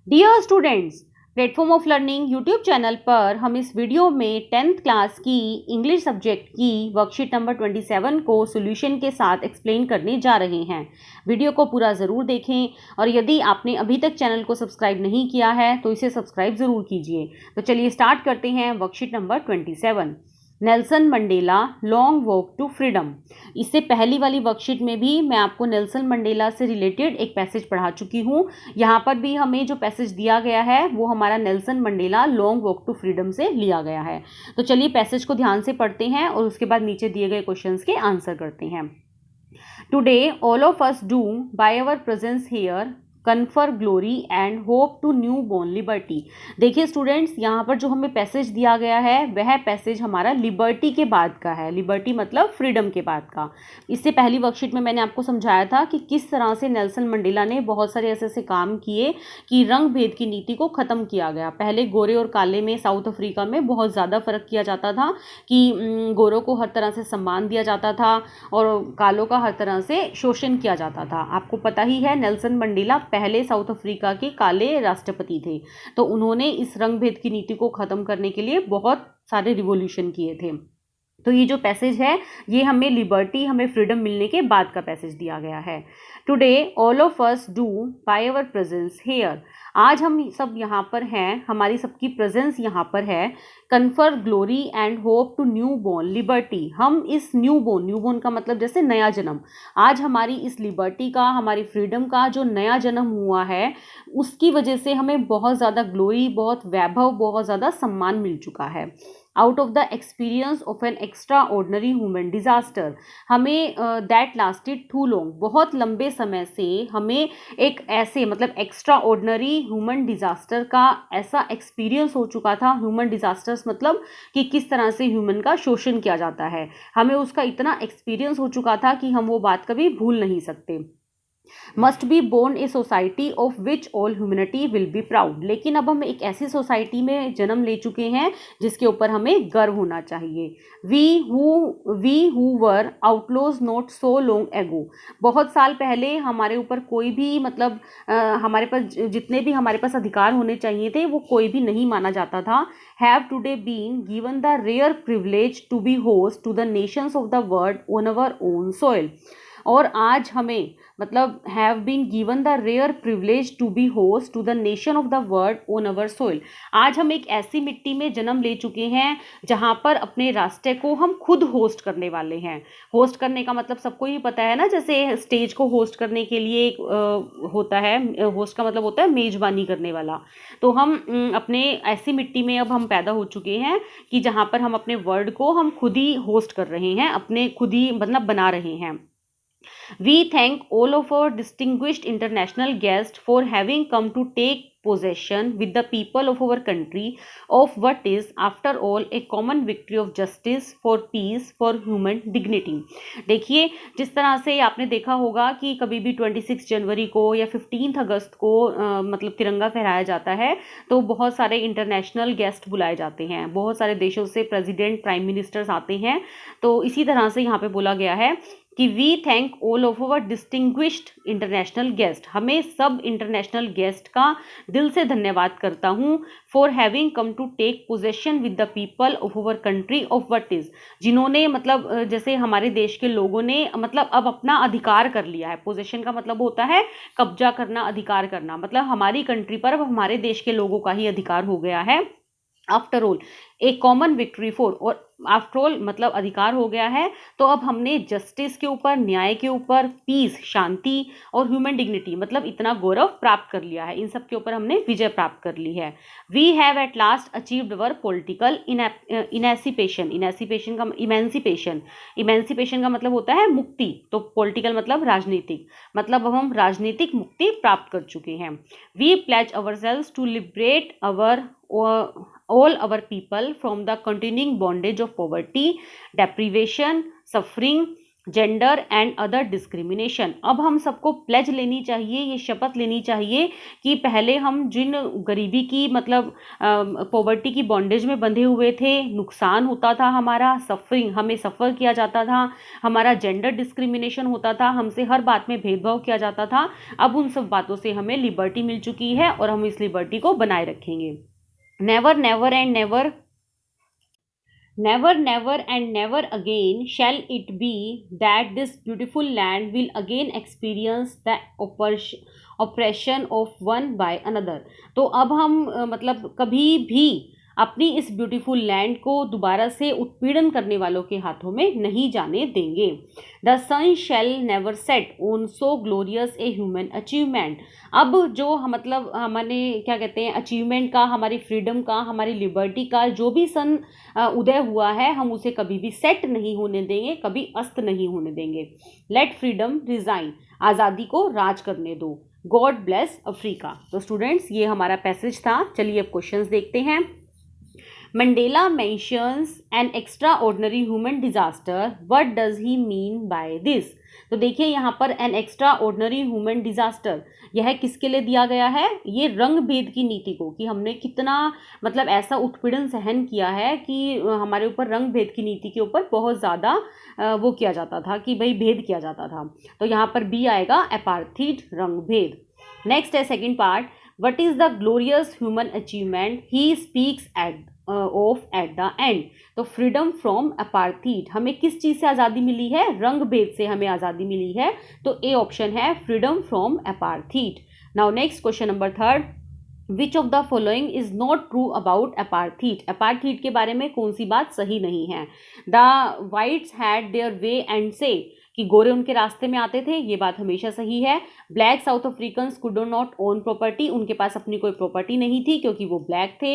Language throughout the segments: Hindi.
Dear students, platform of learning YouTube channel पर हम इस वीडियो में 10th क्लास की इंग्लिश सब्जेक्ट की वर्कशीट नंबर 27 को सॉल्यूशन के साथ एक्सप्लेन करने जा रहे हैं। वीडियो को पूरा ज़रूर देखें और यदि आपने अभी तक चैनल को सब्सक्राइब नहीं किया है तो इसे सब्सक्राइब ज़रूर कीजिए। तो चलिए स्टार्ट करते हैं worksheet number 27। Nelson Mandela long walk to freedom. इससे पहली वाली वर्कशीट में भी मैं आपको नेल्सन मंडेला से रिलेटेड एक पैसेज पढ़ा चुकी हूँ। यहाँ पर भी हमें जो पैसेज दिया गया है वो हमारा Nelson Mandela long walk to freedom से लिया गया है। तो चलिए पैसेज को ध्यान से पढ़ते हैं और उसके बाद नीचे दिए गए क्वेश्चंस के आंसर करते हैं। Today all of us do by our presence here confer glory and hope to newborn liberty. देखिए स्टूडेंट्स, यहाँ पर जो हमें पैसेज दिया गया है वह पैसेज हमारा लिबर्टी के बाद का है। लिबर्टी मतलब फ्रीडम के बाद का। इससे पहली वर्कशीट में मैंने आपको समझाया था कि किस तरह से नेल्सन मंडेला ने बहुत सारे ऐसे ऐसे काम किए कि रंग भेद की नीति को ख़त्म किया गया। पहले गोरे और काले में साउथ अफ्रीका में बहुत ज़्यादा फ़र्क किया जाता था कि गोरों को हर तरह से सम्मान दिया जाता था और कालों का हर तरह से शोषण किया जाता था। आपको पता ही है नेल्सन मंडेला पहले साउथ अफ्रीका के काले राष्ट्रपति थे, तो उन्होंने इस रंग भेद की नीति को ख़त्म करने के लिए बहुत सारे रिवॉल्यूशन किए थे। तो ये जो पैसेज है ये हमें लिबर्टी, हमें फ्रीडम मिलने के बाद का पैसेज दिया गया है। Today all of us do by our presence here. आज हम सब यहाँ पर हैं, हमारी सबकी प्रेजेंस यहाँ पर है। Confer glory and hope to newborn liberty. हम इस न्यू बोर्न का मतलब जैसे नया जन्म, आज हमारी इस लिबर्टी का, हमारी फ्रीडम का जो नया जन्म हुआ है उसकी वजह से हमें बहुत ज़्यादा ग्लोरी, बहुत वैभव, बहुत ज़्यादा सम्मान मिल चुका है। Out of the experience of an extra ordinary human disaster. हमें दैट लास्टेड टू लॉन्ग, बहुत लंबे समय से हमें एक ऐसे मतलब एक्स्ट्रा ऑर्डनरी ह्यूमन डिजास्टर का ऐसा एक्सपीरियंस हो चुका था। ह्यूमन डिजास्टर्स मतलब कि किस तरह से ह्यूमन का शोषण किया जाता है, हमें उसका इतना एक्सपीरियंस हो चुका था कि हम वो बात कभी भूल नहीं सकते। Must be born a society of which all humanity will be proud. लेकिन अब हम एक ऐसी सोसाइटी में जन्म ले चुके हैं जिसके ऊपर हमें गर्व होना चाहिए। We who were outlaws not so long ago. बहुत साल पहले हमारे ऊपर कोई भी मतलब हमारे पास जितने भी हमारे पास अधिकार होने चाहिए थे वो कोई भी नहीं माना जाता था। Have today been given the rare privilege to be host to the nations of the world on our own soil. और आज हमें मतलब have been given the rare privilege to be host to the nation of the world on our soil. आज हम एक ऐसी मिट्टी में जन्म ले चुके हैं जहां पर अपने राष्ट्र को हम खुद होस्ट करने वाले हैं। होस्ट करने का मतलब सबको ही पता है ना, जैसे स्टेज को होस्ट करने के लिए एक होता है, होस्ट का मतलब होता है मेजबानी करने वाला। तो हम अपने ऐसी मिट्टी में अब हम पैदा हो चुके हैं कि जहां पर हम अपने वर्ल्ड को हम खुद ही होस्ट कर रहे हैं, अपने खुद ही मतलब बना रहे हैं। We thank all of our distinguished international guests for having come to take possession with the people of our country of what is after all a common victory of justice for peace for human dignity। देखिए जिस तरह से आपने देखा होगा कि कभी भी 26 जनवरी को या 15 अगस्त को मतलब तिरंगा फहराया जाता है तो बहुत सारे इंटरनेशनल गेस्ट बुलाए जाते हैं, बहुत सारे देशों से प्रेसिडेंट, प्राइम मिनिस्टर्स आते हैं। तो इसी तरह से यहाँ पे बोला गया है कि we thank all of our distinguished international guest. हमें सब इंटरनेशनल गेस्ट का दिल से धन्यवाद करता हूँ। For having come to take possession with the people of our country of what is. जिन्होंने मतलब जैसे हमारे देश के लोगों ने मतलब अब अपना अधिकार कर लिया है। पोजेशन का मतलब होता है कब्जा करना, अधिकार करना, मतलब हमारी कंट्री पर अब हमारे देश के लोगों का ही अधिकार हो गया है। After all A common victory for, और आफ्टर ऑल मतलब अधिकार हो गया है तो अब हमने जस्टिस के ऊपर, न्याय के ऊपर, पीस शांति और ह्यूमन डिग्निटी मतलब इतना गौरव प्राप्त कर लिया है। इन सब के ऊपर हमने विजय प्राप्त कर ली है। We have at last achieved our political emancipation. Emancipation का इमेंसिपेशन का मतलब होता है मुक्ति, तो पॉलिटिकल मतलब राजनीतिक, मतलब अब हम राजनीतिक मुक्ति प्राप्त कर चुके हैं। We pledge ourselves to liberate our all our people from the continuing bondage of poverty, deprivation, suffering gender and other discrimination. अब हम सबको प्लेज लेनी चाहिए, ये शपथ लेनी चाहिए कि पहले हम जिन गरीबी की मतलब पॉवर्टी की बॉन्डेज में बंधे हुए थे, नुकसान होता था, हमारा सफरिंग, हमें सफ़र किया जाता था, हमारा जेंडर डिस्क्रिमिनेशन होता था, हमसे हर बात में भेदभाव किया जाता था, अब उन सब बातों से हमें लिबर्टी मिल चुकी है और हम इस लिबर्टी को बनाए रखेंगे। Never never and never, never, never and never again shall it be that this beautiful land will again experience the oppression of one by another। तो अब हम मतलब कभी भी अपनी इस ब्यूटीफुल लैंड को दोबारा से उत्पीड़न करने वालों के हाथों में नहीं जाने देंगे। The sun shall never set on so glorious a human achievement. अब जो मतलब हमारे क्या कहते हैं अचीवमेंट का, हमारी फ्रीडम का, हमारी लिबर्टी का जो भी सन उदय हुआ है, हम उसे कभी भी सेट नहीं होने देंगे, कभी अस्त नहीं होने देंगे। लेट फ्रीडम रिजाइन, आज़ादी को राज करने दो। God bless Africa. तो स्टूडेंट्स ये हमारा पैसेज था। चलिए अब क्वेश्चंस देखते हैं। Mandela mentions an extraordinary human disaster. What does he mean by this? तो देखिए यहाँ पर an extra ordinary human disaster, यह किसके लिए दिया गया है? ये रंग भेद की नीति को, कि हमने कितना मतलब ऐसा उत्पीड़न सहन किया है कि हमारे ऊपर रंग भेद की नीति के ऊपर बहुत ज़्यादा वो किया जाता था कि भाई भेद किया जाता था। तो यहाँ पर बी आएगा, अपार्थीड, रंग भेद। नेक्स्ट है second part, what is the glorious human achievement he speaks of at the end. तो फ्रीडम फ्रॉम अपार्थीड, हमें किस चीज़ से आज़ादी मिली है? रंग भेद से हमें आज़ादी मिली है। तो ए ऑप्शन है freedom from apartheid. Now next question number third, which of the following is not true about apartheid. Apartheid के बारे में कौन सी बात सही नहीं है? The whites had their way and say, कि गोरे उनके रास्ते में आते थे, ये बात हमेशा सही है। Black south African could not own property, उनके पास अपनी कोई प्रॉपर्टी नहीं थी क्योंकि वो ब्लैक थे।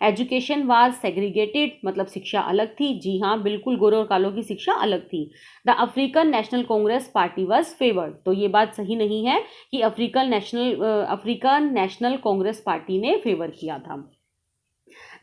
एजुकेशन वाज सेग्रीगेटेड, मतलब शिक्षा अलग थी। जी हाँ, बिल्कुल, गोरे और कालों की शिक्षा अलग थी। The African National Congress party was favoured, तो ये बात सही नहीं है कि अफ्रीकन नेशनल कांग्रेस पार्टी ने फेवर किया था।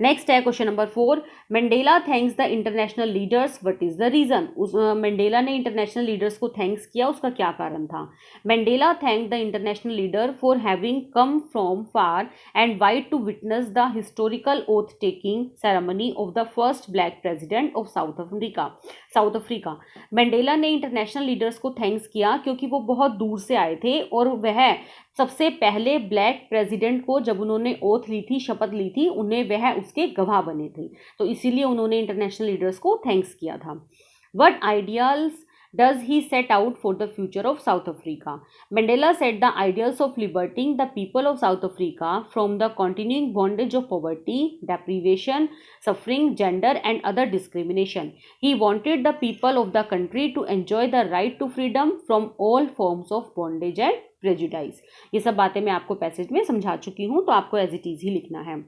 नेक्स्ट है question number 4, Mandela thanks the international leaders, what is the reason. उस मंडेला ने इंटरनेशनल लीडर्स को थैंक्स किया, उसका क्या कारण था? Mandela thank the international leader for having come from far and wide to witness the historical oath taking ceremony of the first black president of south Africa. Mandela ने इंटरनेशनल लीडर्स को थैंक्स किया क्योंकि वो बहुत दूर से आए थे और वह सबसे पहले ब्लैक प्रेसिडेंट को जब उन्होंने ओथ ली थी, शपथ ली थी, उन्हें वह उसके गवाह बने थे, तो इसीलिए उन्होंने इंटरनेशनल लीडर्स को थैंक्स किया था। What ideals does he set out for the future of South Africa? Mandela set the ideals of liberating the people of South Africa from the continuing bondage of poverty, deprivation, suffering, gender and other discrimination. He wanted the people of the country to enjoy the right to freedom from all forms of bondage and prejudice. ये सब बातें मैं आपको पैसेज में समझा चुकी हूँ, तो आपको एज इट इज ही लिखना है।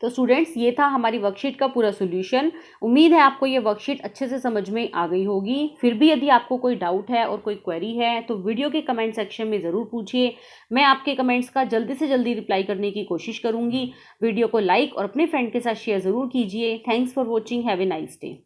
तो स्टूडेंट्स ये था हमारी वर्कशीट का पूरा सॉल्यूशन। उम्मीद है आपको ये वर्कशीट अच्छे से समझ में आ गई होगी। फिर भी यदि आपको कोई डाउट है और कोई क्वेरी है तो वीडियो के कमेंट सेक्शन में ज़रूर पूछिए। मैं आपके कमेंट्स का जल्दी से जल्दी रिप्लाई करने की कोशिश करूँगी। वीडियो को लाइक और अपने फ्रेंड के साथ शेयर ज़रूर कीजिए। Thanks for watching, have a nice day.